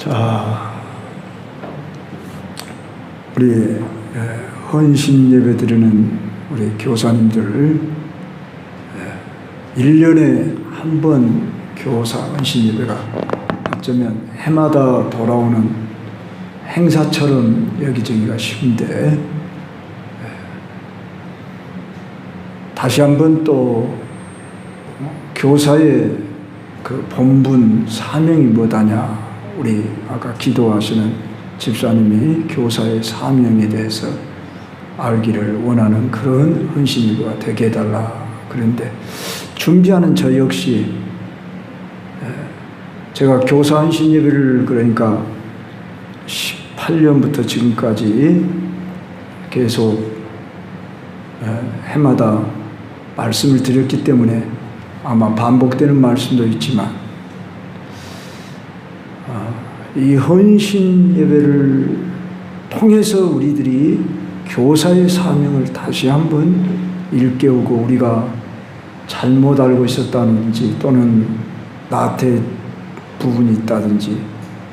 자, 우리 헌신 예배 드리는 우리 교사님들 1년에 한 번 교사 헌신 예배가 어쩌면 해마다 돌아오는 행사처럼 여기저기가 쉬운데 다시 한번 또 교사의 그 본분 사명이 뭐다냐, 우리 아까 기도하시는 집사님이 교사의 사명에 대해서 알기를 원하는 그런 헌신 예배가 되게 해달라. 그런데 준비하는 저 역시 제가 교사 헌신 예배를 그러니까 18년부터 지금까지 계속 해마다 말씀을 드렸기 때문에 아마 반복되는 말씀도 있지만 이 헌신 예배를 통해서 우리들이 교사의 사명을 다시 한번 일깨우고 우리가 잘못 알고 있었다든지 또는 나태의 부분이 있다든지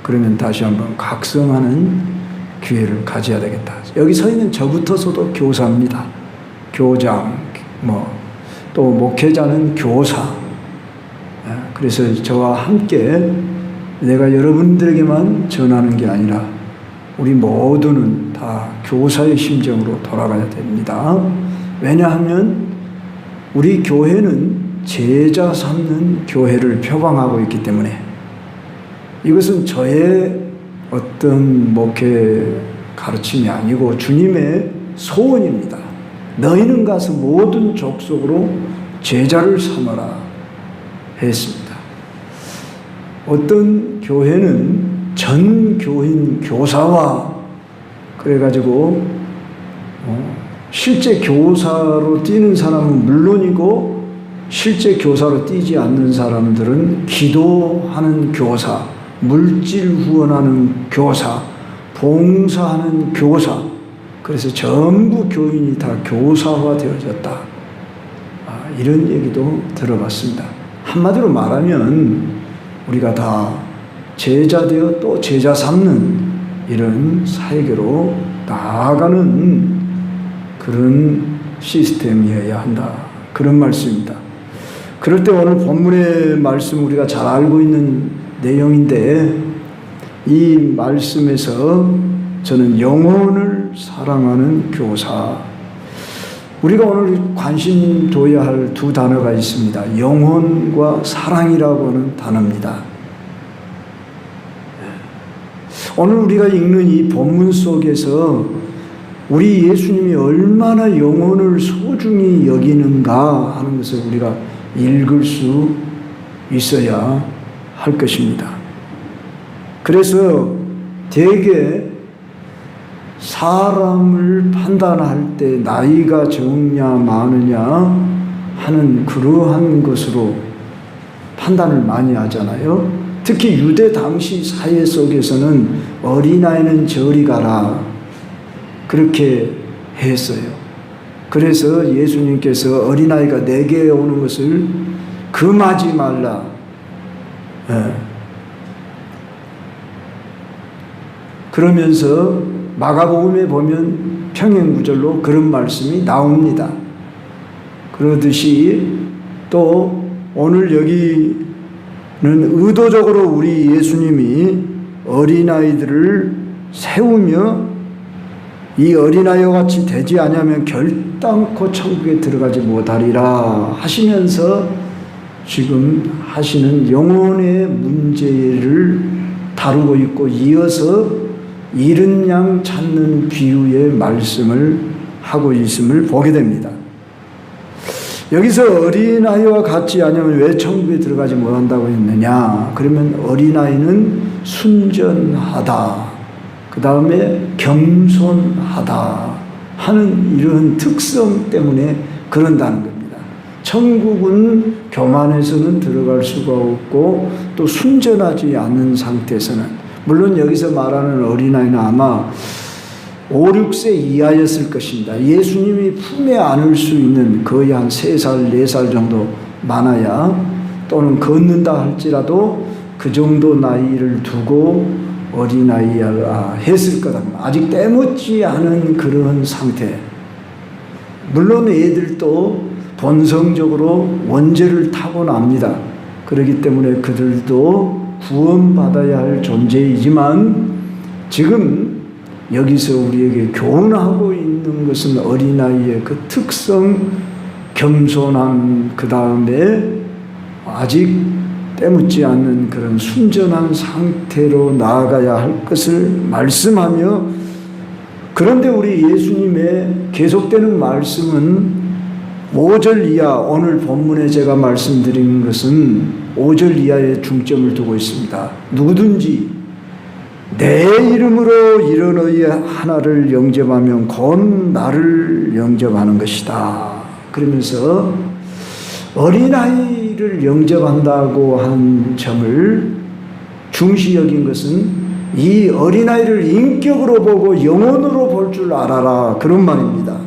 그러면 다시 한번 각성하는 기회를 가져야 되겠다. 여기 서 있는 저부터서도 교사입니다. 교장, 또 목회자는 교사. 그래서 저와 함께 내가 여러분들에게만 전하는 게 아니라 우리 모두는 다 교사의 심정으로 돌아가야 됩니다. 왜냐하면 우리 교회는 제자 삼는 교회를 표방하고 있기 때문에 이것은 저의 어떤 목회 가르침이 아니고 주님의 소원입니다. 너희는 가서 모든 족속으로 제자를 삼아라 했습니다. 어떤 교회는 전 교인 교사와 그래가지고 실제 교사로 뛰는 사람은 물론이고 실제 교사로 뛰지 않는 사람들은 기도하는 교사, 물질 후원하는 교사, 봉사하는 교사, 그래서 전부 교인이 다 교사화 되어졌다. 이런 얘기도 들어봤습니다. 한마디로 말하면 우리가 다 제자 되어 또 제자 삼는 이런 사회계로 나아가는 그런 시스템이어야 한다. 그런 말씀입니다. 그럴 때 오늘 본문의 말씀 우리가 잘 알고 있는 내용인데 이 말씀에서 저는 영혼을 사랑하는 교사, 우리가 오늘 관심 둬야 할 두 단어가 있습니다. 영혼과 사랑이라고 하는 단어입니다. 오늘 우리가 읽는 이 본문 속에서 우리 예수님이 얼마나 영혼을 소중히 여기는가 하는 것을 우리가 읽을 수 있어야 할 것입니다. 그래서 대개 사람을 판단할 때 나이가 적냐 많으냐 하는 그러한 것으로 판단을 많이 하잖아요. 특히 유대 당시 사회 속에서는 어린아이는 저리 가라 그렇게 했어요. 그래서 예수님께서 어린아이가 내게 오는 것을 금하지 말라. 그러면서 마가복음에 보면 평행구절로 그런 말씀이 나옵니다. 그러듯이 또 오늘 여기는 의도적으로 우리 예수님이 어린아이들을 세우며 이 어린아이와 같이 되지 않으면 결단코 천국에 들어가지 못하리라 하시면서 지금 하시는 영혼의 문제를 다루고 있고 이어서 잃은 양 찾는 비유의 말씀을 하고 있음을 보게 됩니다. 여기서 어린아이와 같지 않으면 왜 천국에 들어가지 못한다고 했느냐? 그러면 어린아이는 순전하다, 그 다음에 겸손하다 하는 이런 특성 때문에 그런다는 겁니다. 천국은 교만해서는 들어갈 수가 없고 또 순전하지 않는 상태에서는, 물론 여기서 말하는 어린아이는 아마 5, 6세 이하였을 것입니다. 예수님이 품에 안을 수 있는 거의 한 3살, 4살 정도 많아야, 또는 걷는다 할지라도 그 정도 나이를 두고 어린아이가 했을 거다. 아직 때묻지 않은 그런 상태. 물론 애들도 본성적으로 원죄를 타고납니다. 그렇기 때문에 그들도 구원받아야 할 존재이지만 지금 여기서 우리에게 교훈하고 있는 것은 어린아이의 그 특성, 겸손함, 그 다음에 아직 때묻지 않는 그런 순전한 상태로 나아가야 할 것을 말씀하며, 그런데 우리 예수님의 계속되는 말씀은 5절 이하, 오늘 본문에 제가 말씀드린 것은 5절 이하에 중점을 두고 있습니다. 누구든지 내 이름으로 이런 의의 하나를 영접하면 곧 나를 영접하는 것이다. 그러면서 어린아이를 영접한다고 한 점을 중시 여긴 것은 이 어린아이를 인격으로 보고 영혼으로 볼 줄 알아라, 그런 말입니다.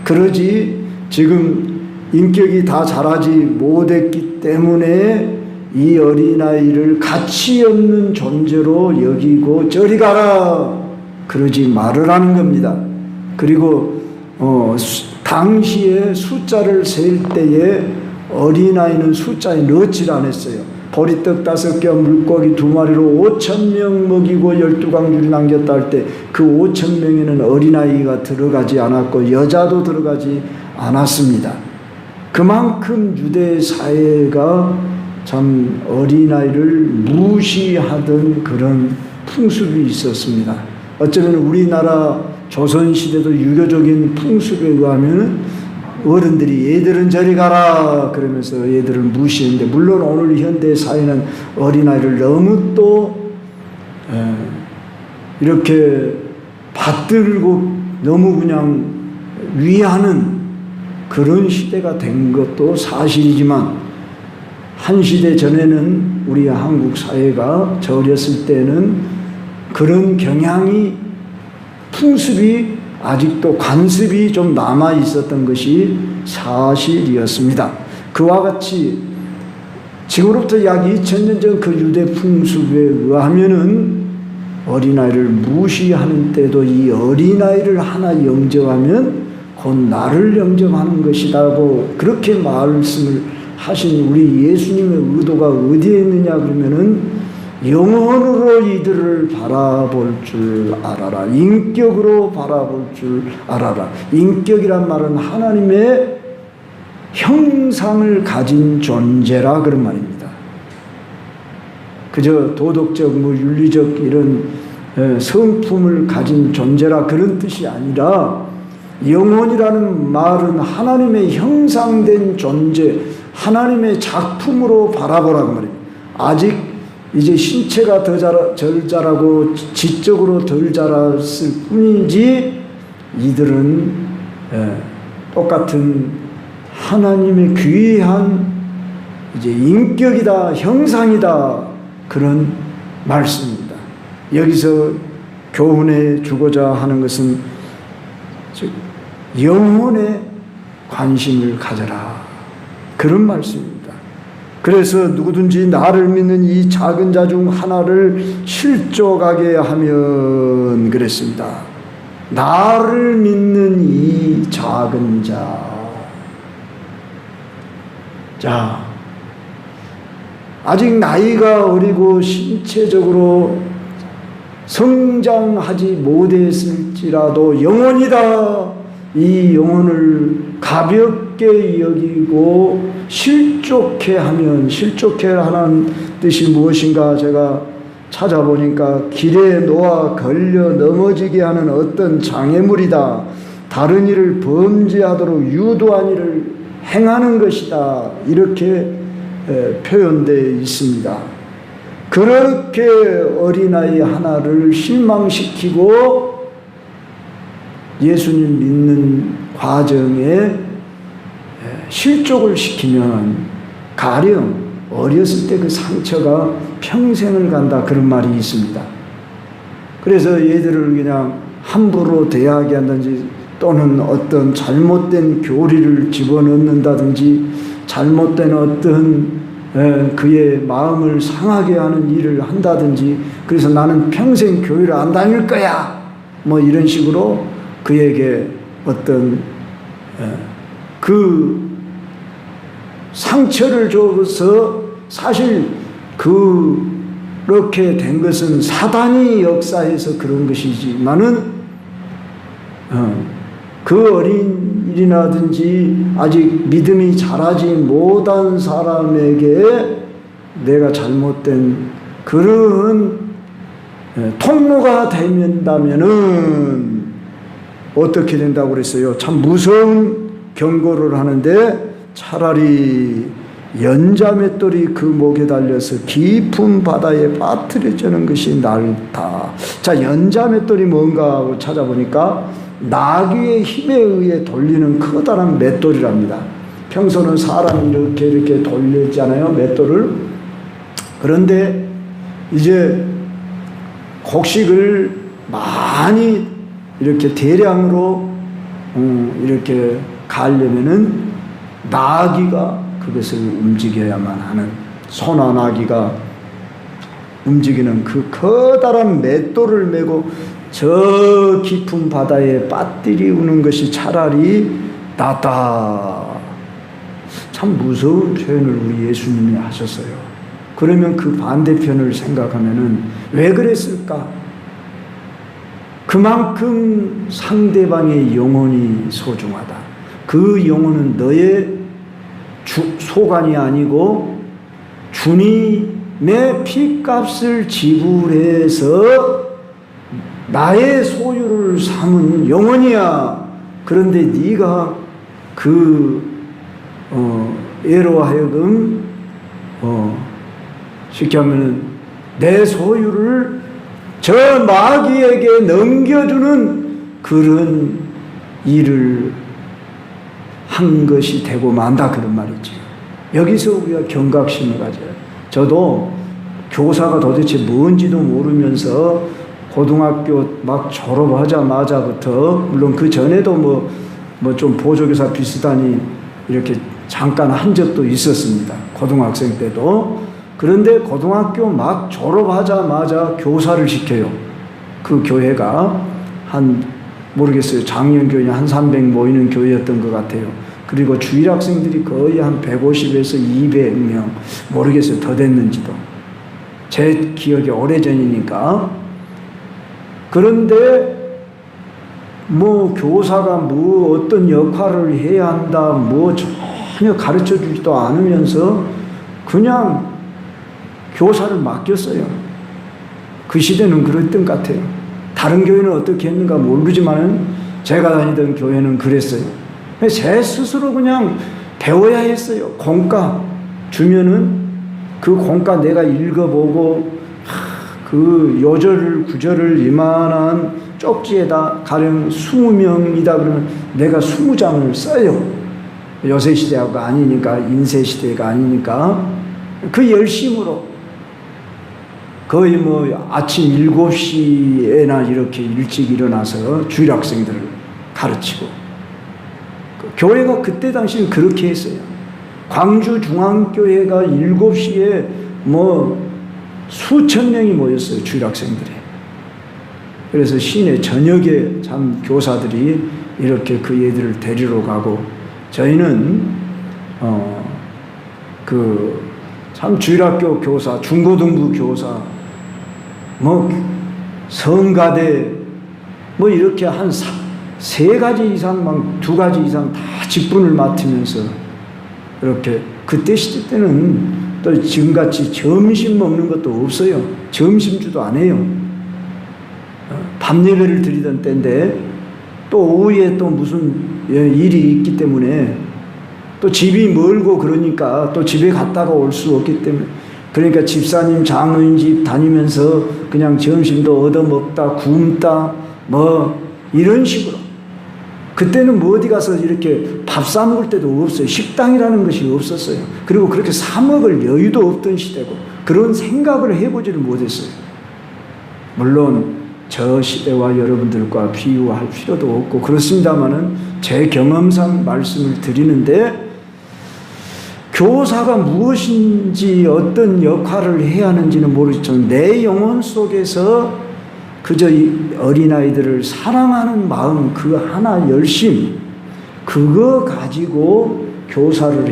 그러지 지금 인격이 다 자라지 못했기 때문에 이 어린아이를 가치 없는 존재로 여기고 저리 가라, 그러지 말으라는 겁니다. 그리고 당시에 숫자를 셀 때에 어린아이는 숫자에 넣질 않았어요. 보리떡 5개, 물고기 2마리로 5,000명 먹이고 12강줄이 남겼다 할 때 그 5,000명에는 어린아이가 들어가지 않았고 여자도 들어가지 않았습니다. 그만큼 유대 사회가 참 어린아이를 무시하던 그런 풍습이 있었습니다. 어쩌면 우리나라 조선시대도 유교적인 풍습에 의하면 어른들이 얘들은 저리 가라 그러면서 얘들을 무시했는데, 물론 오늘 현대 사회는 어린아이를 너무 또 이렇게 받들고 너무 그냥 위하는 그런 시대가 된 것도 사실이지만, 한 시대 전에는 우리 한국 사회가 저 어렸을 때는 그런 경향이, 풍습이 아직도 관습이 좀 남아 있었던 것이 사실이었습니다. 그와 같이 지금으로부터 약 2000년 전 그 유대 풍습에 의하면은 어린아이를 무시하는 때도 이 어린아이를 하나 영접하면 곧 나를 영접하는 것이라고 그렇게 말씀을 하신 우리 예수님의 의도가 어디에 있느냐 그러면은 영혼으로 이들을 바라볼 줄 알아라. 인격으로 바라볼 줄 알아라. 인격이란 말은 하나님의 형상을 가진 존재라 그런 말입니다. 그저 도덕적, 윤리적 이런 성품을 가진 존재라 그런 뜻이 아니라, 영혼이라는 말은 하나님의 형상된 존재, 하나님의 작품으로 바라보라고 말입니다. 아직 이제 신체가 덜 자라고 지적으로 덜 자랐을 뿐이지 이들은 똑같은 하나님의 귀한 이제 인격이다, 형상이다, 그런 말씀입니다. 여기서 교훈해 주고자 하는 것은 즉 영혼에 관심을 가져라, 그런 말씀입니다. 그래서 누구든지 나를 믿는 이 작은 자 중 하나를 실족하게 하면 그랬습니다. 나를 믿는 이 작은 자. 자, 아직 나이가 어리고 신체적으로 성장하지 못했을지라도 영혼이다. 이 영혼을 가볍게 여기고 실족해 하면, 실족해 하는 뜻이 무엇인가 제가 찾아보니까 길에 놓아 걸려 넘어지게 하는 어떤 장애물이다. 다른 일을 범죄하도록 유도한 일을 행하는 것이다. 이렇게 표현되어 있습니다. 그렇게 어린아이 하나를 실망시키고 예수님 믿는 과정에 실족을 시키면 가령 어렸을 때 그 상처가 평생을 간다, 그런 말이 있습니다. 그래서 얘들을 그냥 함부로 대하게 한다든지 또는 어떤 잘못된 교리를 집어넣는다든지 잘못된 어떤 그의 마음을 상하게 하는 일을 한다든지, 그래서 나는 평생 교회를 안 다닐 거야 뭐 이런 식으로 그에게 어떤 그 상처를 줘서, 사실 그렇게 된 것은 사단이 역사해서 그런 것이지만은 그 어린이라든지 아직 믿음이 자라지 못한 사람에게 내가 잘못된 그런 통로가 된다면은 어떻게 된다고 그랬어요? 참 무서운 경고를 하는데, 차라리 연자맷돌이 그 목에 달려서 깊은 바다에 빠뜨려지는 것이 낫다. 자, 연자맷돌이 뭔가 하고 찾아보니까 나귀의 힘에 의해 돌리는 커다란 맷돌이랍니다. 평소는 사람이 이렇게 돌렸잖아요, 맷돌을. 그런데 이제 곡식을 많이 이렇게 대량으로 이렇게 가려면은 나귀가 그것을 움직여야만 하는, 소나 나귀가 움직이는 그 커다란 맷돌을 메고 저 깊은 바다에 빠뜨리우는 것이 차라리 낫다. 참 무서운 표현을 우리 예수님이 하셨어요. 그러면 그 반대편을 생각하면은 왜 그랬을까? 그만큼 상대방의 영혼이 소중하다. 그 영혼은 너의 소관이 아니고 주님의 피값을 지불해서 나의 소유를 삼은 영혼이야. 그런데 네가 얘로 하여금 쉽게 하면은 내 소유를 저 마귀에게 넘겨주는 그런 일을 한 것이 되고 만다, 그런 말이죠. 여기서 우리가 경각심을 가져요. 저도 교사가 도대체 뭔지도 모르면서 고등학교 막 졸업하자마자부터, 물론 그 전에도 뭐 좀 보조교사 비슷하니 이렇게 잠깐 한 적도 있었습니다. 고등학생 때도. 그런데 고등학교 막 졸업하자마자 교사를 시켜요. 그 교회가 모르겠어요. 작년교회 한 300 모이는 교회였던 것 같아요. 그리고 주일학생들이 거의 한 150에서 200명, 모르겠어요. 더 됐는지도. 제 기억이 오래전이니까. 그런데 뭐 교사가 뭐 어떤 역할을 해야 한다, 뭐 전혀 가르쳐 주지도 않으면서 그냥 교사를 맡겼어요. 그 시대는 그랬던 것 같아요. 다른 교회는 어떻게 했는가 모르지만은 제가 다니던 교회는 그랬어요. 제 스스로 그냥 배워야 했어요. 공과 주면은 그 공과 내가 읽어보고 그 요절을 구절을 이만한 쪽지에다 가령 20명이다 그러면 내가 20장을 써요. 요새 시대가 아니니까, 인쇄 시대가 아니니까. 그 열심으로 거의 뭐 아침 7시에나 이렇게 일찍 일어나서 주일학생들을 가르치고, 교회가 그때 당시는 그렇게 했어요. 광주 중앙교회가 7시에 뭐 수천 명이 모였어요, 주일학생들이. 그래서 시내 저녁에 참 교사들이 이렇게 그 애들을 데리러 가고, 저희는 참 주일학교 교사, 중고등부 교사, 뭐 성가대 뭐 이렇게 한 3가지 이상, 막 2가지 이상 다 직분을 맡으면서 이렇게, 그때 시대 때는 또 지금같이 점심 먹는 것도 없어요. 점심주도 안 해요. 밤 예배를 드리던 때인데 또 오후에 또 무슨 일이 있기 때문에 또 집이 멀고 그러니까 또 집에 갔다가 올 수 없기 때문에, 그러니까 집사님 장로님 집 다니면서 그냥 점심도 얻어먹다 굶다 뭐 이런 식으로. 그때는 뭐 어디 가서 이렇게 밥 사 먹을 때도 없어요. 식당이라는 것이 없었어요. 그리고 그렇게 사 먹을 여유도 없던 시대고 그런 생각을 해보지를 못했어요. 물론 저 시대와 여러분들과 비유할 필요도 없고 그렇습니다만은 제 경험상 말씀을 드리는데, 교사가 무엇인지 어떤 역할을 해야 하는지는 모르지만 내 영혼 속에서 그저 이 어린아이들을 사랑하는 마음, 그 하나 열심, 그거 가지고 교사를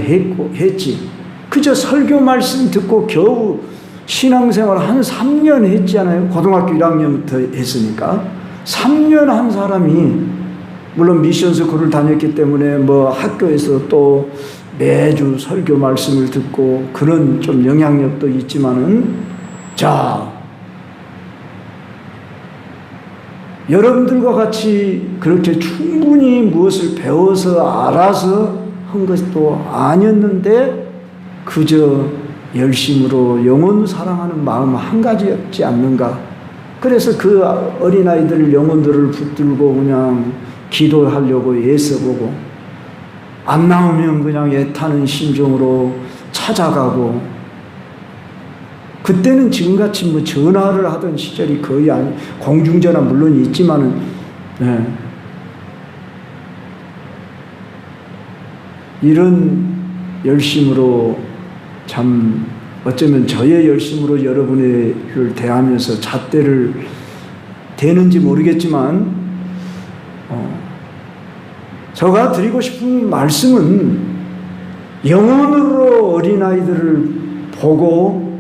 했지. 그저 설교 말씀 듣고 겨우 신앙생활 한 3년 했잖아요. 고등학교 1학년부터 했으니까. 3년 한 사람이, 물론 미션 스쿨을 다녔기 때문에 뭐 학교에서 또 매주 설교 말씀을 듣고 그런 좀 영향력도 있지만은, 자, 여러분들과 같이 그렇게 충분히 무엇을 배워서 알아서 한 것도 아니었는데 그저 열심으로 영혼 사랑하는 마음 한 가지였지 않는가. 그래서 그 어린아이들 영혼들을 붙들고 그냥 기도하려고 애써보고 안 나오면 그냥 애타는 심정으로 찾아가고, 그때는 지금같이 뭐 전화를 하던 시절이 거의 아니, 공중전화 물론 있지만은, 네. 이런 열심으로 참 어쩌면 저의 열심으로 여러분을 대하면서 잣대를 대는지 모르겠지만, 제가 드리고 싶은 말씀은 영혼으로 어린아이들을 보고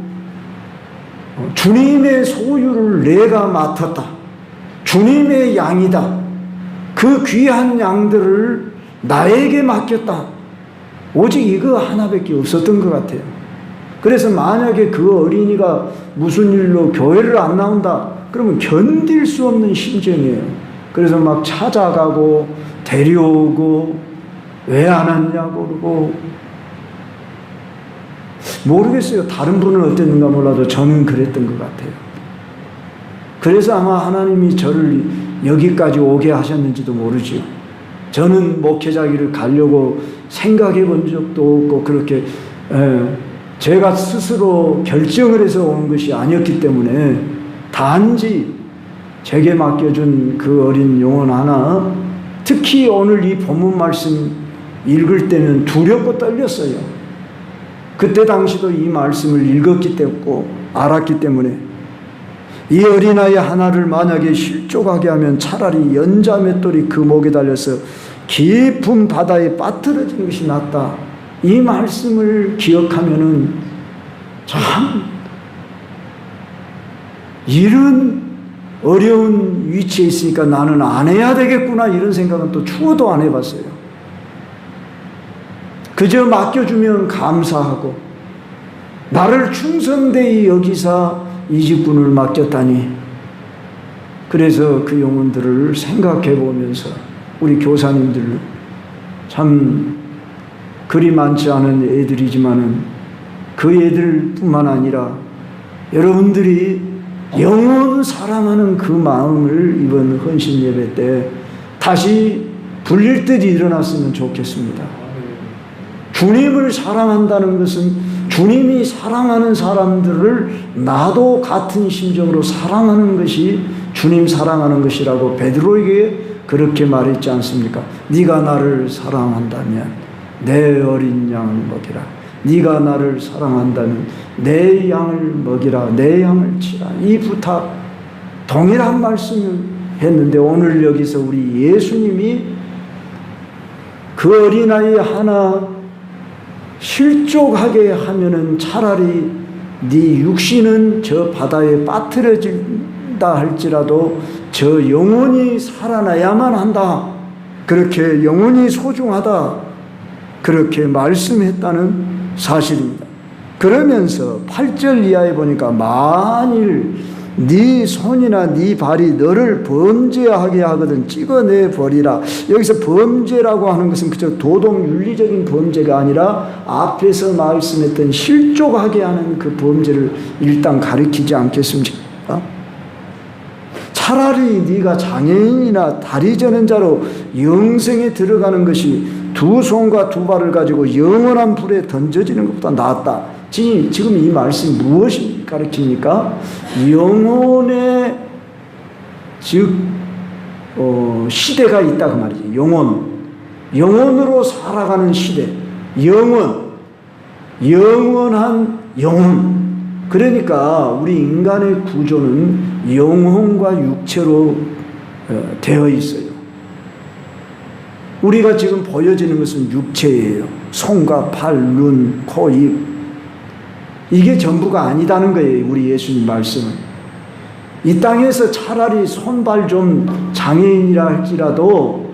주님의 소유를 내가 맡았다. 주님의 양이다. 그 귀한 양들을 나에게 맡겼다. 오직 이거 하나밖에 없었던 것 같아요. 그래서 만약에 그 어린이가 무슨 일로 교회를 안 나온다, 그러면 견딜 수 없는 심정이에요. 그래서 막 찾아가고 데려오고 왜 안 왔냐고 그러고, 모르겠어요. 다른 분은 어땠는가 몰라도 저는 그랬던 것 같아요. 그래서 아마 하나님이 저를 여기까지 오게 하셨는지도 모르죠. 저는 목회자기를 가려고 생각해 본 적도 없고, 그렇게 제가 스스로 결정을 해서 온 것이 아니었기 때문에, 단지 제게 맡겨준 그 어린 영혼 하나, 특히 오늘 이 본문 말씀 읽을 때는 두렵고 떨렸어요. 그때 당시도 이 말씀을 읽었기 때문에, 알았기 때문에, 이 어린아이 하나를 만약에 실족하게 하면 차라리 연자 맷돌이 그 목에 달려서 깊은 바다에 빠뜨려지는 것이 낫다. 이 말씀을 기억하면은 참 이런 어려운 위치에 있으니까 나는 안 해야 되겠구나, 이런 생각은 또 추워도 안 해봤어요. 그저 맡겨주면 감사하고, 나를 충성되이 여기사 이 직분을 맡겼다니. 그래서 그 영혼들을 생각해 보면서 우리 교사님들 참 그리 많지 않은 애들이지만은 그 애들뿐만 아니라 여러분들이 영혼 사랑하는 그 마음을 이번 헌신 예배 때 다시 불릴 듯 일어났으면 좋겠습니다. 주님을 사랑한다는 것은 주님이 사랑하는 사람들을 나도 같은 심정으로 사랑하는 것이 주님 사랑하는 것이라고 베드로에게 그렇게 말했지 않습니까? 네가 나를 사랑한다면 내 어린 양을 먹이라. 네가 나를 사랑한다면 내 양을 먹이라. 내 양을 치라. 이 부탁 동일한 말씀을 했는데, 오늘 여기서 우리 예수님이 그 어린아이 하나 실족하게 하면은 차라리 네 육신은 저 바다에 빠뜨려진다 할지라도 저 영혼이 살아나야만 한다. 그렇게 영혼이 소중하다. 그렇게 말씀했다는 사실입니다. 그러면서 8절 이하에 보니까 만일 네 손이나 네 발이 너를 범죄하게 하거든 찍어내 버리라. 여기서 범죄라고 하는 것은 그저 도덕 윤리적인 범죄가 아니라 앞에서 말씀했던 실족하게 하는 그 범죄를 일단 가리키지 않겠습니까? 차라리 네가 장애인이나 다리 저는 자로 영생에 들어가는 것이 두 손과 두 발을 가지고 영원한 불에 던져지는 것보다 낫다. 지금 이 말씀이 무엇을 가르칩니까? 영혼의 시대가 있다 그 말이죠. 영혼으로 살아가는 시대. 영혼. 영원한 영혼. 그러니까 우리 인간의 구조는 영혼과 육체로 되어 있어요. 우리가 지금 보여지는 것은 육체예요. 손과 팔, 눈, 코, 입. 이게 전부가 아니다는 거예요. 우리 예수님 말씀은. 이 땅에서 차라리 손발 좀 장애인이라 할지라도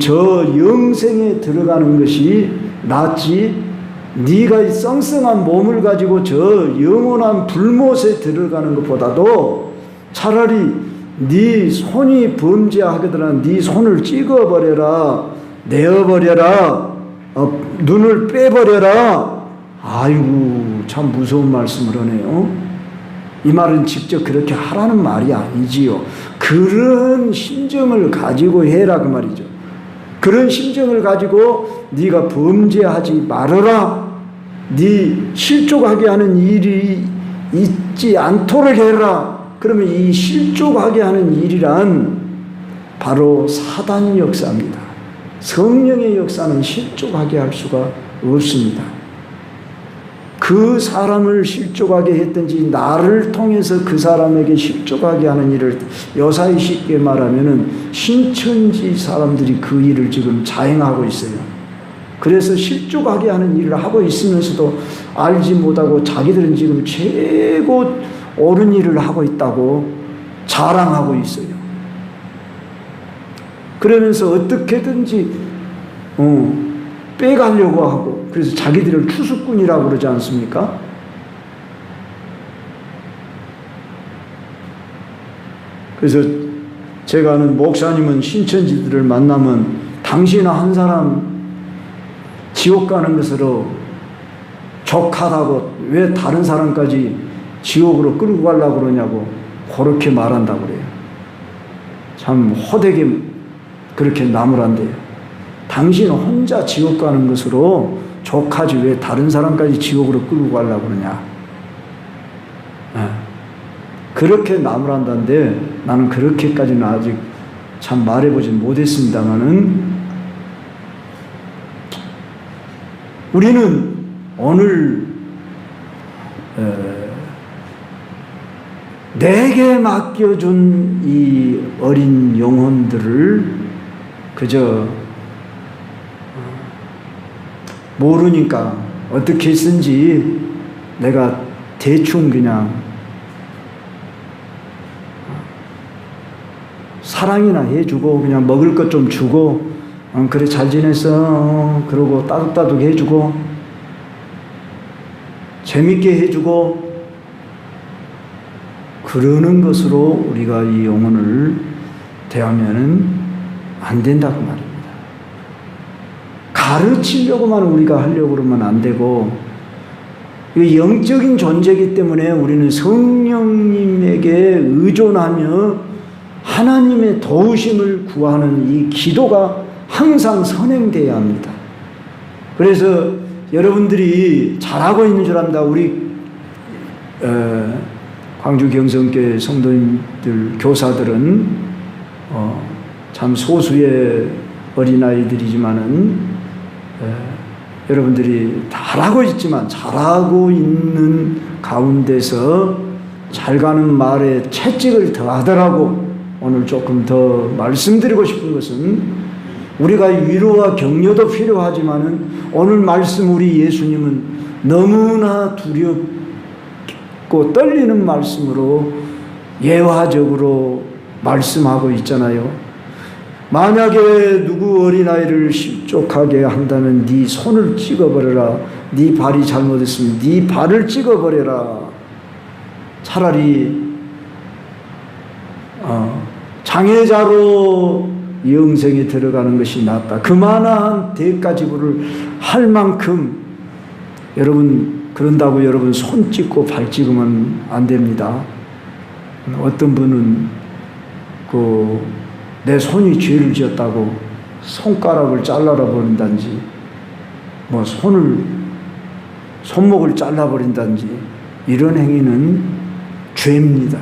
저 영생에 들어가는 것이 낫지, 네가 이 썽썽한 몸을 가지고 저 영원한 불못에 들어가는 것보다도 차라리 네 손이 범죄하거든 네 손을 찍어버려라, 내어버려라, 눈을 빼버려라. 아이고, 참 무서운 말씀을 하네요. 이 말은 직접 그렇게 하라는 말이 아니지요. 그런 심정을 가지고 해라 그 말이죠. 그런 심정을 가지고 네가 범죄하지 말아라, 네 실족하게 하는 일이 있지 않도록 해라. 그러면 이 실족하게 하는 일이란 바로 사단 역사입니다. 성령의 역사는 실족하게 할 수가 없습니다. 그 사람을 실족하게 했든지 나를 통해서 그 사람에게 실족하게 하는 일을, 요사이 쉽게 말하면은 신천지 사람들이 그 일을 지금 자행하고 있어요. 그래서 실족하게 하는 일을 하고 있으면서도 알지 못하고 자기들은 지금 최고 옳은 일을 하고 있다고 자랑하고 있어요. 그러면서 어떻게든지 빼가려고 하고, 그래서 자기들을 추수꾼이라고 그러지 않습니까? 그래서 제가 아는 목사님은 신천지들을 만나면 당신 한 사람 지옥 가는 것으로 족하다고 왜 다른 사람까지 지옥으로 끌고 가려고 그러냐고 그렇게 말한다고 그래요. 참 호되게 그렇게 나무란대요. 당신 혼자 지옥 가는 것으로 족하지 왜 다른 사람까지 지옥으로 끌고 가려고 그러냐. 그렇게 나무란다는데 나는 그렇게까지는 아직 참 말해보진 못했습니다만은, 우리는 오늘 내게 맡겨준 이 어린 영혼들을 그저 모르니까 어떻게 쓴지 내가 대충 그냥 사랑이나 해주고 그냥 먹을 것 좀 주고 그래 잘 지냈어 그러고 따뜻따뜻 해주고 재밌게 해주고 그러는 것으로 우리가 이 영혼을 대하면은 안 된다고 말입니다. 가르치려고만 우리가 하려고 그러면 안 되고, 영적인 존재이기 때문에 우리는 성령님에게 의존하며 하나님의 도우심을 구하는 이 기도가 항상 선행돼야 합니다. 그래서 여러분들이 잘하고 있는 줄 압니다. 우리 광주 경성교회 성도님들, 교사들은 참 소수의 어린아이들이지만은 여러분들이 잘하고 있지만 잘하고 있는 가운데서 잘 가는 말에 채찍을 더하더라고 오늘 조금 더 말씀드리고 싶은 것은, 우리가 위로와 격려도 필요하지만은 오늘 말씀 우리 예수님은 너무나 두렵고 떨리는 말씀으로 예화적으로 말씀하고 있잖아요. 만약에 누구 어린아이를 실족하게 한다면 네 손을 찍어버려라. 네 발이 잘못했으면 네 발을 찍어버려라. 차라리 장애자로 영생에 들어가는 것이 낫다. 그만한 대가 지불을 할 만큼, 여러분 그런다고 여러분 손 찍고 발 찍으면 안 됩니다. 어떤 분은 내 손이 죄를 지었다고 손가락을 잘라라 버린다든지 뭐 손목을 잘라버린다든지 이런 행위는 죄입니다.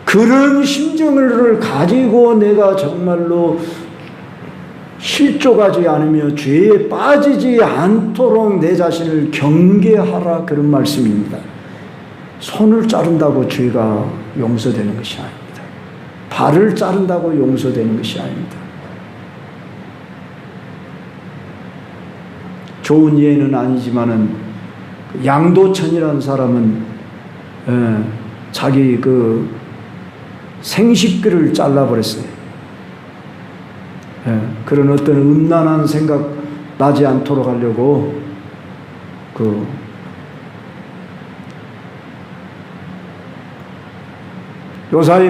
그런 심정을 가지고 내가 정말로 실족하지 않으며 죄에 빠지지 않도록 내 자신을 경계하라, 그런 말씀입니다. 손을 자른다고 죄가 용서되는 것이 아닙니다. 발을 자른다고 용서되는 것이 아닙니다. 좋은 예는 아니지만은 양도천이라는 사람은 자기 그 생식기를 잘라버렸어요. 그런 어떤 음란한 생각 나지 않도록 하려고 요사이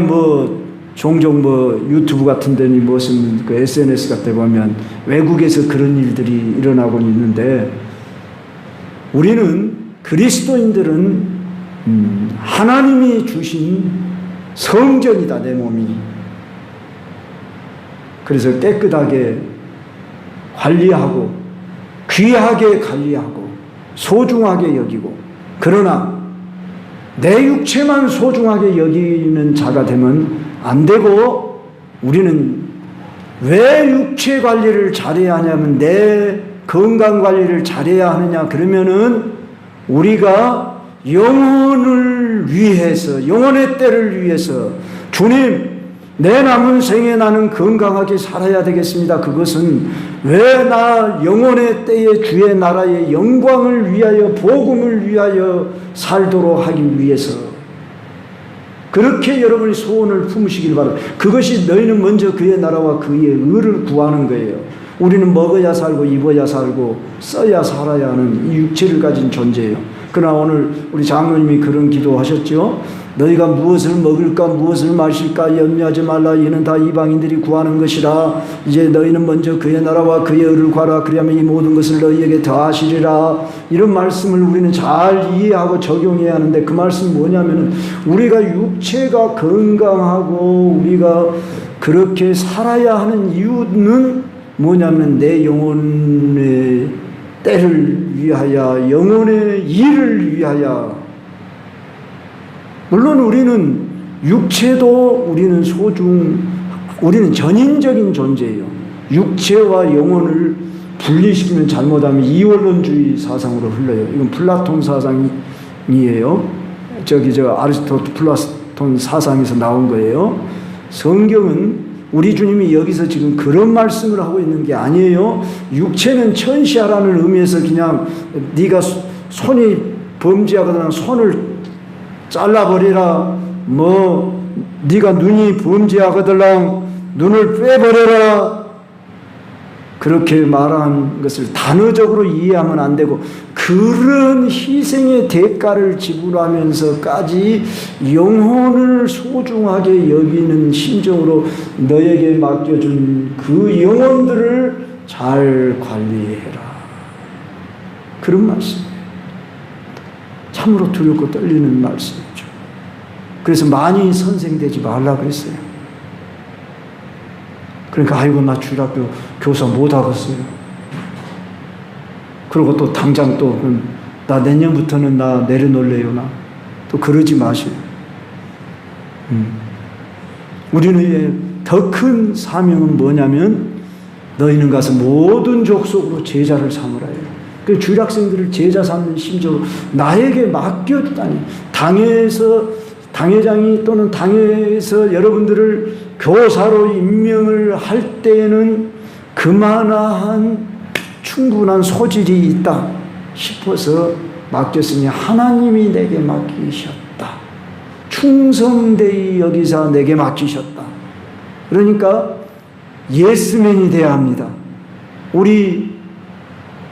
종종 유튜브 같은 데니 무슨 그 SNS 같은 데 보면 외국에서 그런 일들이 일어나고 있는데, 우리는 그리스도인들은 하나님이 주신 성전이다, 내 몸이. 그래서 깨끗하게 관리하고 귀하게 관리하고 소중하게 여기고, 그러나 내 육체만 소중하게 여기는 자가 되면 안 되고, 우리는 왜 육체 관리를 잘해야 하냐면, 내 건강 관리를 잘해야 하느냐 그러면은 우리가 영혼을 위해서, 영혼의 때를 위해서, 주님 내 남은 생에 나는 건강하게 살아야 되겠습니다. 그것은 왜 나 영혼의 때에 주의 나라의 영광을 위하여, 복음을 위하여 살도록 하기 위해서, 그렇게 여러분이 소원을 품으시길 바랍니다. 그것이 너희는 먼저 그의 나라와 그의 의를 구하는 거예요. 우리는 먹어야 살고 입어야 살고 써야 살아야 하는 이 육체를 가진 존재예요. 그러나 오늘 우리 장로님이 그런 기도하셨죠. 너희가 무엇을 먹을까 무엇을 마실까 염려하지 말라. 이는 다 이방인들이 구하는 것이라. 이제 너희는 먼저 그의 나라와 그의 의를 구하라. 그리하면 이 모든 것을 너희에게 더하시리라. 이런 말씀을 우리는 잘 이해하고 적용해야 하는데, 그 말씀이 뭐냐면은 우리가 육체가 건강하고 우리가 그렇게 살아야 하는 이유는 뭐냐면 내 영혼의 때를 위하여, 영혼의 일을 위하여. 물론 우리는 육체도 우리는 전인적인 존재예요. 육체와 영혼을 분리시키면 잘못하면 이원론주의 사상으로 흘러요. 이건 플라톤 사상이에요. 아리스토텔 플라톤 사상에서 나온 거예요. 성경은 우리 주님이 여기서 지금 그런 말씀을 하고 있는 게 아니에요. 육체는 천시하라는 의미에서 그냥 네가 손이 범죄하거나 손을 잘라버리라, 네가 눈이 범죄하거들랑 눈을 빼버려라, 그렇게 말한 것을 단어적으로 이해하면 안 되고, 그런 희생의 대가를 지불하면서까지 영혼을 소중하게 여기는 심정으로 너에게 맡겨준 그 영혼들을 잘 관리해라, 그런 말씀이에요. 참으로 두렵고 떨리는 말씀이죠. 그래서 많이 선생되지 말라 그랬어요. 그러니까 아이고 나 주일학교 교사 못하겠어요. 그리고 또 당장 나 내년부터는 나 내려놓을래요. 나 또 그러지 마세요. 우리는 더 큰 사명은 뭐냐면 너희는 가서 모든 족속으로 제자를 삼으라 해요. 그 주일학생들을 제자 삼는 심정으로 나에게 맡겼다니, 당회장이 또는 당회에서 여러분들을 교사로 임명을 할 때에는 그만한 충분한 소질이 있다 싶어서 맡겼으니 하나님이 내게 맡기셨다. 충성되이 여기사 내게 맡기셨다. 그러니까 예스맨이 돼야 합니다. 우리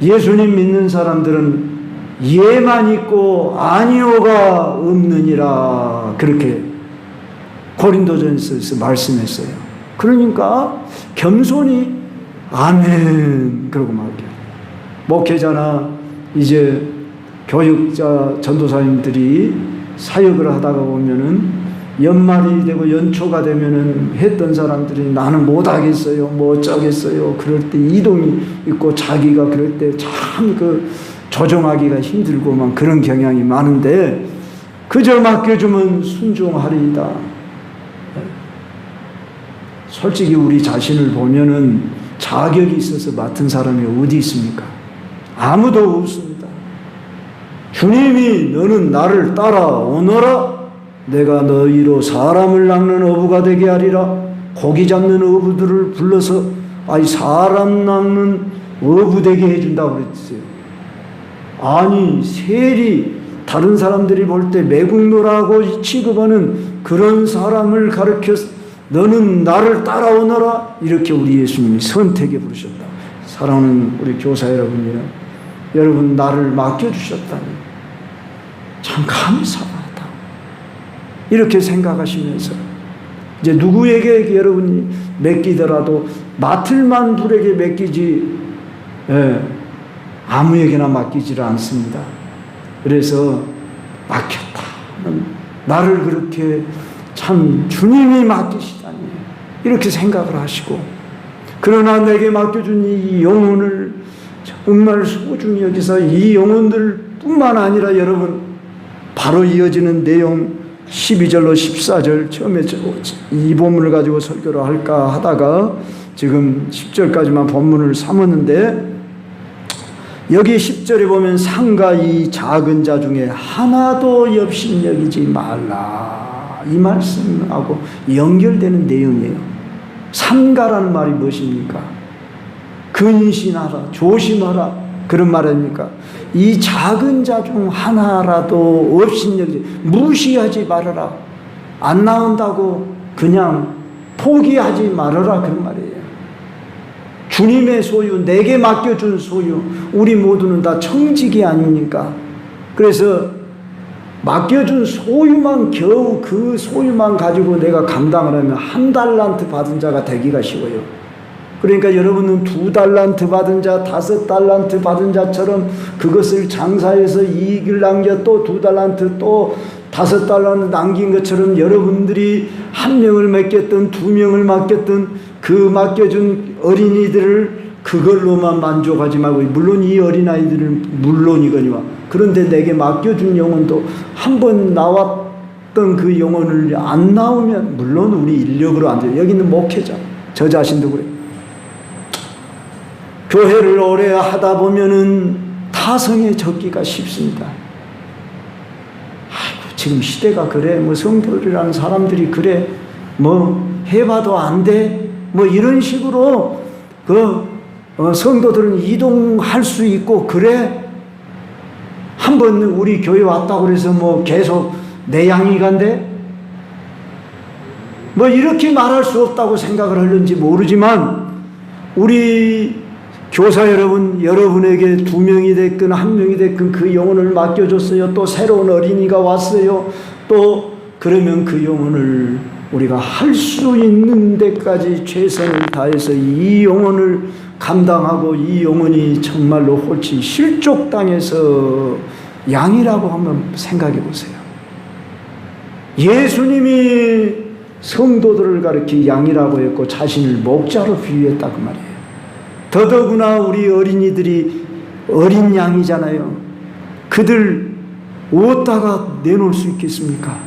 예수님 믿는 사람들은 예만 있고 아니오가 없느니라, 그렇게 고린도전서에서 말씀했어요. 그러니까 겸손히 아멘 그러고 말게요. 목회자나 이제 교육자 전도사님들이 사역을 하다가 보면은 연말이 되고 연초가 되면은 했던 사람들이 나는 못하겠어요, 뭐 어쩌겠어요. 그럴 때 이동이 있고 자기가 그럴 때 참 조정하기가 힘들고만 그런 경향이 많은데, 그저 맡겨주면 순종하리이다. 솔직히 우리 자신을 보면은 자격이 있어서 맡은 사람이 어디 있습니까? 아무도 없습니다. 주님이 너는 나를 따라오너라. 내가 너희로 사람을 낚는 어부가 되게 하리라. 고기 잡는 어부들을 불러서 사람 낚는 어부 되게 해준다고 그랬어요. 아니 세리 다른 사람들이 볼 때 매국노라고 취급하는 그런 사람을 가르쳐서 너는 나를 따라오너라. 이렇게 우리 예수님이 선택해 부르셨다. 사랑하는 우리 교사 여러분이요, 여러분 나를 맡겨주셨다니 참 감사하다. 이렇게 생각하시면서 이제 누구에게 여러분이 맡기더라도 맡을 만불에게 맡기지 아무에게나 맡기지를 않습니다. 그래서 맡겼다. 나를 그렇게 참 주님이 맡기시다니 이렇게 생각을 하시고, 그러나 내게 맡겨준 이 영혼을 정말 소중히 여기서 이 영혼들 뿐만 아니라 여러분 바로 이어지는 내용 12절로 14절 처음에 이 본문을 가지고 설교를 할까 하다가 지금 10절까지만 본문을 삼았는데, 여기 10절에 보면 상가 이 작은 자 중에 하나도 업신여기지 말라, 이 말씀하고 연결되는 내용이에요. 상가라는 말이 무엇입니까? 근신하라, 조심하라, 그런 말 아닙니까? 이 작은 자 중 하나라도 업신여기지, 무시하지 말아라. 안 나온다고 그냥 포기하지 말아라, 그런 말이에요. 주님의 소유, 내게 맡겨준 소유, 우리 모두는 다 청직이 아닙니까? 그래서 맡겨준 소유만, 겨우 그 소유만 가지고 내가 감당을 하면 1달란트 받은 자가 되기가 쉬워요. 그러니까 여러분은 2달란트 받은 자, 5달란트 받은 자처럼 그것을 장사해서 이익을 남겨 또 2달란트 또 5달란트 남긴 것처럼 여러분들이 1명을 맡겼든 2명을 맡겼든 그 맡겨준 어린이들을 그걸로만 만족하지 말고, 물론 이 어린아이들은 물론이거니와, 그런데 내게 맡겨준 영혼도 한번 나왔던 그 영혼을 안 나오면, 물론 우리 인력으로 안 돼요. 여기 있는 목회자, 저 자신도 그래요. 교회를 오래 하다 보면은 타성에 젖기가 쉽습니다. 아이고, 지금 시대가 그래, 성도들이라는 사람들이 그래, 해봐도 안 돼, 이런 식으로 성도들은 이동할 수 있고, 그래? 한번 우리 교회 왔다고 그래서 계속 내 양이 간대? 이렇게 말할 수 없다고 생각을 하는지 모르지만, 우리 교사 여러분, 여러분에게 2명이 됐건 1명이 됐건 그 영혼을 맡겨줬어요. 또 새로운 어린이가 왔어요. 또 그러면 그 영혼을 우리가 할 수 있는 데까지 최선을 다해서 이 영혼을 감당하고, 이 영혼이 정말로 홀치 실족당해서 양이라고 한번 생각해 보세요. 예수님이 성도들을 가리켜 양이라고 했고 자신을 목자로 비유했다, 그 말이에요. 더더구나 우리 어린이들이 어린 양이잖아요. 그들 어디다가 내놓을 수 있겠습니까?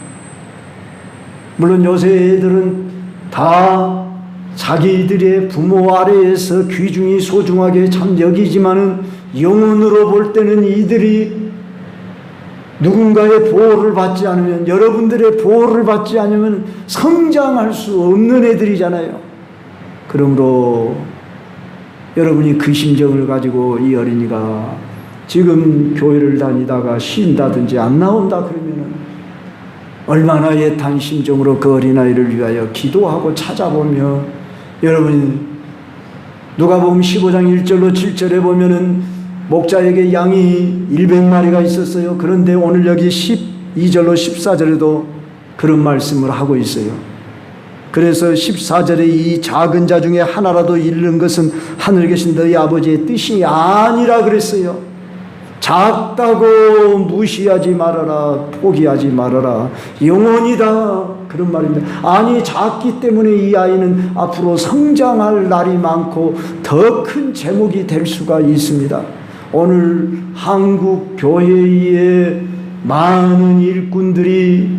물론 요새 애들은 다 자기들의 부모 아래에서 귀중히 소중하게 참 여기지만은, 영혼으로 볼 때는 이들이 누군가의 보호를 받지 않으면, 여러분들의 보호를 받지 않으면 성장할 수 없는 애들이잖아요. 그러므로 여러분이 그 심정을 가지고 이 어린이가 지금 교회를 다니다가 쉰다든지 안 나온다 그러면은 얼마나 애탄 심정으로 그 어린아이를 위하여 기도하고 찾아보며, 여러분이 누가복음 15장 1절로 7절에 보면은 목자에게 양이 100마리가 있었어요. 그런데 오늘 여기 12절로 14절에도 그런 말씀을 하고 있어요. 그래서 14절에 이 작은 자 중에 하나라도 잃는 것은 하늘에 계신 너희 아버지의 뜻이 아니라 그랬어요. 작다고 무시하지 말아라, 포기하지 말아라, 영원이다, 그런 말입니다. 아니, 작기 때문에 이 아이는 앞으로 성장할 날이 많고 더 큰 제목이 될 수가 있습니다. 오늘 한국 교회의 많은 일꾼들이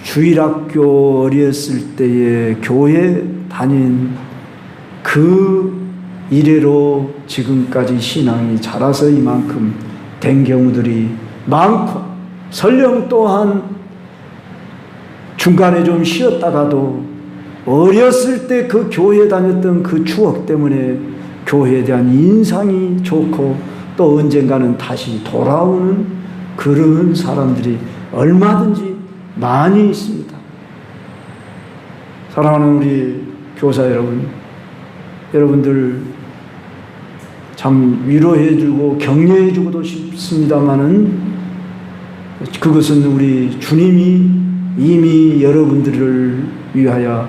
주일학교 어렸을 때에 교회 다닌 그 그 이래로 지금까지 신앙이 자라서 이만큼 된 경우들이 많고, 설령 또한 중간에 좀 쉬었다가도 어렸을 때 그 교회 다녔던 그 추억 때문에 교회에 대한 인상이 좋고 또 언젠가는 다시 돌아오는 그런 사람들이 얼마든지 많이 있습니다. 사랑하는 우리 교사 여러분, 여러분들 참 위로해주고 격려해주고도 싶습니다마는 그것은 우리 주님이 이미 여러분들을 위하여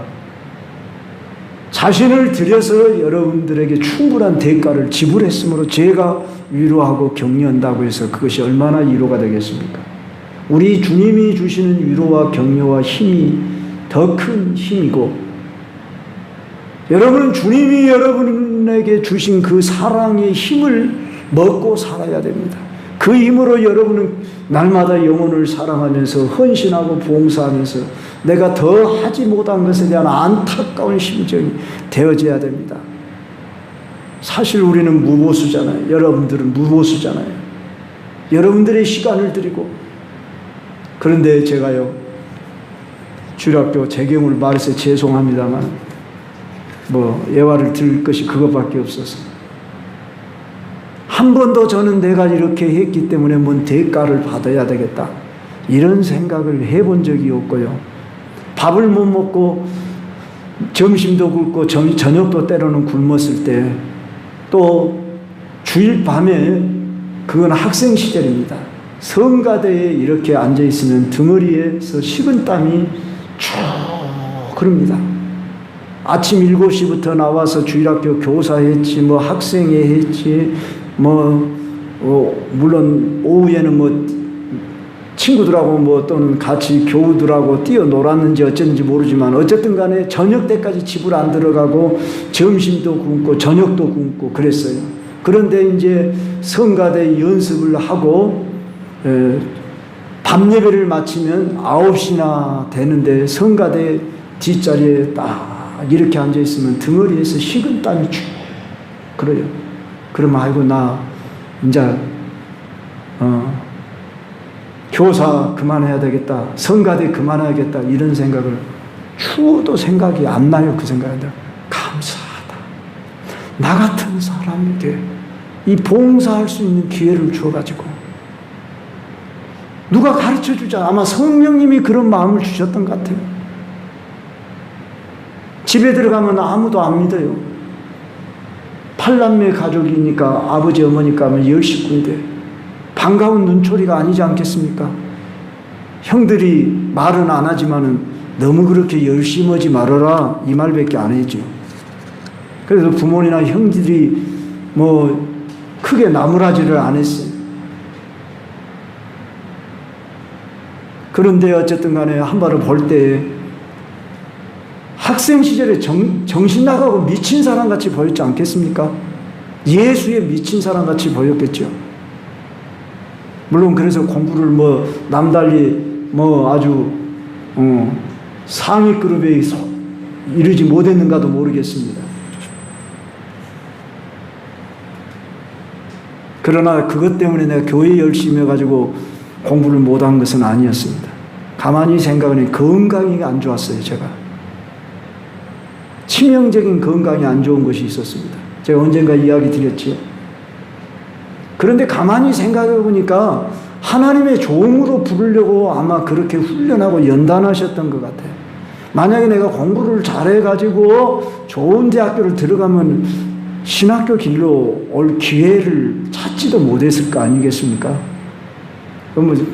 자신을 들여서 여러분들에게 충분한 대가를 지불했으므로 제가 위로하고 격려한다고 해서 그것이 얼마나 위로가 되겠습니까? 우리 주님이 주시는 위로와 격려와 힘이 더 큰 힘이고, 여러분은 주님이 여러분에게 주신 그 사랑의 힘을 먹고 살아야 됩니다. 그 힘으로 여러분은 날마다 영혼을 사랑하면서 헌신하고 봉사하면서 내가 더 하지 못한 것에 대한 안타까운 심정이 되어져야 됩니다. 사실 우리는 무보수잖아요. 여러분들은 무보수잖아요. 여러분들의 시간을 드리고. 그런데 제가요, 주일학교 재경을 말해서 죄송합니다만 예화를 들을 것이 그것밖에 없어서, 한 번도 저는 내가 이렇게 했기 때문에 뭔 대가를 받아야 되겠다 이런 생각을 해본 적이 없고요. 밥을 못 먹고 점심도 굶고 저녁도 때로는 굶었을 때, 또 주일 밤에, 그건 학생 시절입니다. 성가대에 이렇게 앉아 있으면 등허리에서 식은땀이 쭉 흐릅니다. 아침 7시부터 나와서 주일학교 교사했지, 학생회 했지, 물론 오후에는 친구들하고 또는 같이 교우들하고 뛰어놀았는지 어쨌는지 모르지만 어쨌든 간에 저녁 때까지 집을 안 들어가고 점심도 굶고 저녁도 굶고 그랬어요. 그런데 이제 성가대 연습을 하고 밤 예배를 마치면 9시나 되는데 성가대 뒷자리에 딱 이렇게 앉아 있으면 등허리에서 식은땀이 쭉 그래요. 그러면 아이고 나 이제 교사 그만해야 되겠다, 성가대 그만해야겠다 이런 생각을 추워도 생각이 안 나요. 그 생각인데 감사하다. 나 같은 사람에게 이 봉사할 수 있는 기회를 주어가지고, 누가 가르쳐주자 아마 성령님이 그런 마음을 주셨던 것 같아요. 집에 들어가면 아무도 안 믿어요. 8남매 가족이니까 아버지 어머니까 하면 10식구인데 반가운 눈초리가 아니지 않겠습니까? 형들이 말은 안 하지만은 너무 그렇게 열심히 하지 말아라 이 말밖에 안 했죠. 그래서 부모님이나 형들이 크게 나무라지를 안 했어요. 그런데 어쨌든 간에 한 발을 볼 때 학생 시절에 정신 나가고 미친 사람 같이 보였지 않겠습니까? 예수에 미친 사람 같이 보였겠죠. 물론 그래서 공부를 남달리 아주 상위 그룹에 이르지 못했는가도 모르겠습니다. 그러나 그것 때문에 내가 교회 열심히 해가지고 공부를 못한 것은 아니었습니다. 가만히 생각하니 건강이 안 좋았어요. 제가 치명적인 건강이 안 좋은 것이 있었습니다. 제가 언젠가 이야기 드렸지요. 그런데 가만히 생각해 보니까 하나님의 종으로 부르려고 아마 그렇게 훈련하고 연단하셨던 것 같아요. 만약에 내가 공부를 잘해가지고 좋은 대학교를 들어가면 신학교 길로 올 기회를 찾지도 못했을 거 아니겠습니까?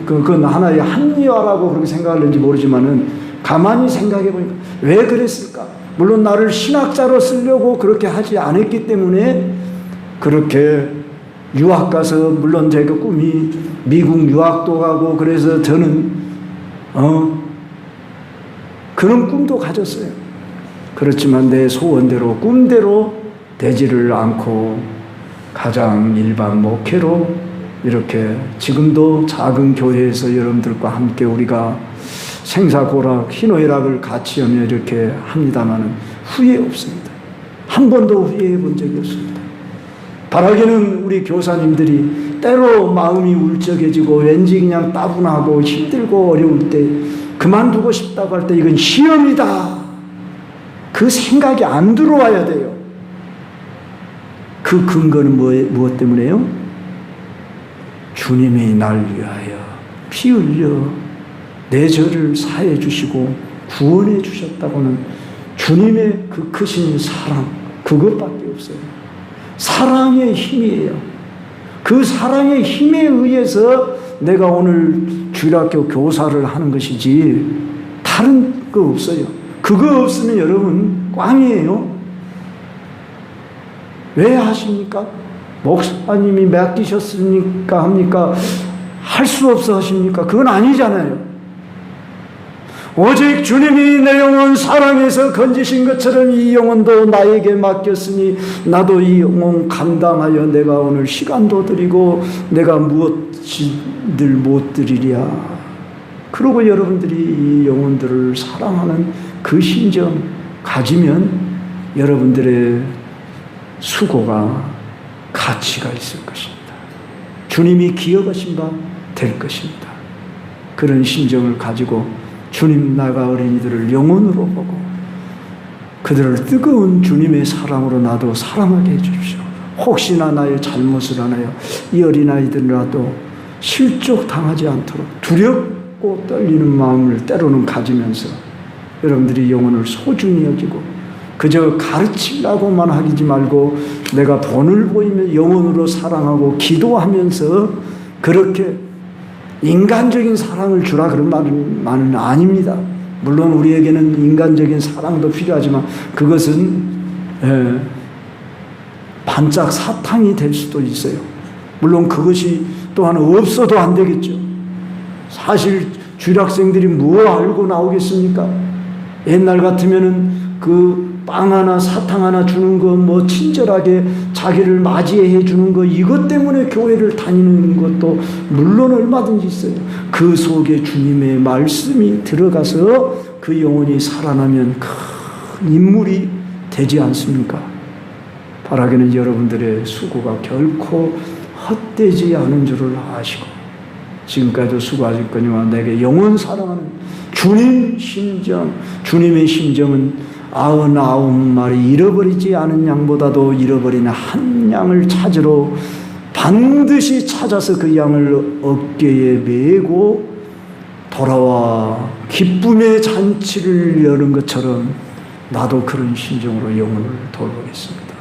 그건 하나의 합리화라고 그렇게 생각하는지 모르지만은 가만히 생각해 보니까 왜 그랬을까? 물론 나를 신학자로 쓰려고 그렇게 하지 않았기 때문에 그렇게 유학 가서, 물론 제가 꿈이 미국 유학도 가고 그래서 저는 그런 꿈도 가졌어요. 그렇지만 내 소원대로 꿈대로 되지를 않고 가장 일반 목회로 이렇게 지금도 작은 교회에서 여러분들과 함께 우리가 생사고락, 희노애락을 같이 하며 이렇게 합니다마는 후회 없습니다. 한 번도 후회해 본 적이 없습니다. 바라기는 우리 교사님들이 때로 마음이 울적해지고 왠지 그냥 따분하고 힘들고 어려울 때 그만두고 싶다고 할 때 이건 시험이다. 그 생각이 안 들어와야 돼요. 그 근거는 무엇 때문에요? 주님이 날 위하여 피 흘려 내 죄를 사해 주시고 구원해 주셨다고는 주님의 그 크신 사랑, 그것밖에 없어요. 사랑의 힘이에요. 그 사랑의 힘에 의해서 내가 오늘 주일학교 교사를 하는 것이지 다른 거 없어요. 그거 없으면 여러분 꽝이에요. 왜 하십니까? 목사님이 맡기셨으니까 합니까? 할 수 없어 하십니까? 그건 아니잖아요. 오직 주님이 내 영혼 사랑해서 건지신 것처럼 이 영혼도 나에게 맡겼으니 나도 이 영혼 감당하여 내가 오늘 시간도 드리고 내가 무엇이들 못 드리랴. 그러고 여러분들이 이 영혼들을 사랑하는 그 심정 가지면 여러분들의 수고가 가치가 있을 것입니다. 주님이 기억하신 바 될 것입니다. 그런 심정을 가지고 주님 나가 어린이들을 영혼으로 보고 그들을 뜨거운 주님의 사랑으로 나도 사랑하게 해주십시오. 혹시나 나의 잘못을 하나요? 이 어린아이들이라도 실족당하지 않도록 두렵고 떨리는 마음을 때로는 가지면서 여러분들이 영혼을 소중히 여기고 그저 가르치려고만 하지 말고 내가 본을 보이며 영혼으로 사랑하고 기도하면서 그렇게 인간적인 사랑을 주라 그런 말은 아닙니다. 물론 우리에게는 인간적인 사랑도 필요하지만 그것은 반짝 사탕이 될 수도 있어요. 물론 그것이 또한 없어도 안 되겠죠. 사실 주일학생들이 뭐 알고 나오겠습니까? 옛날 같으면은 그 빵 하나 사탕 하나 주는 거 뭐 친절하게 자기를 맞이해 주는 거 이것 때문에 교회를 다니는 것도 물론 얼마든지 있어요. 그 속에 주님의 말씀이 들어가서 그 영혼이 살아나면 큰 인물이 되지 않습니까? 바라기는 여러분들의 수고가 결코 헛되지 않은 줄을 아시고 지금까지도 수고하셨거니와 내게 영원 사랑하는 주님 심정, 주님의 심정은 99마리 잃어버리지 않은 양보다도 잃어버린 한 양을 찾으러 반드시 찾아서 그 양을 어깨에 메고 돌아와 기쁨의 잔치를 여는 것처럼 나도 그런 심정으로 영혼을 돌보겠습니다.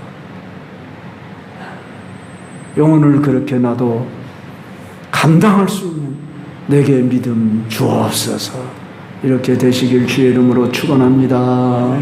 영혼을 그렇게 나도 감당할 수 있는 내게 믿음 주옵소서. 이렇게 되시길 주의 이름으로 축원합니다.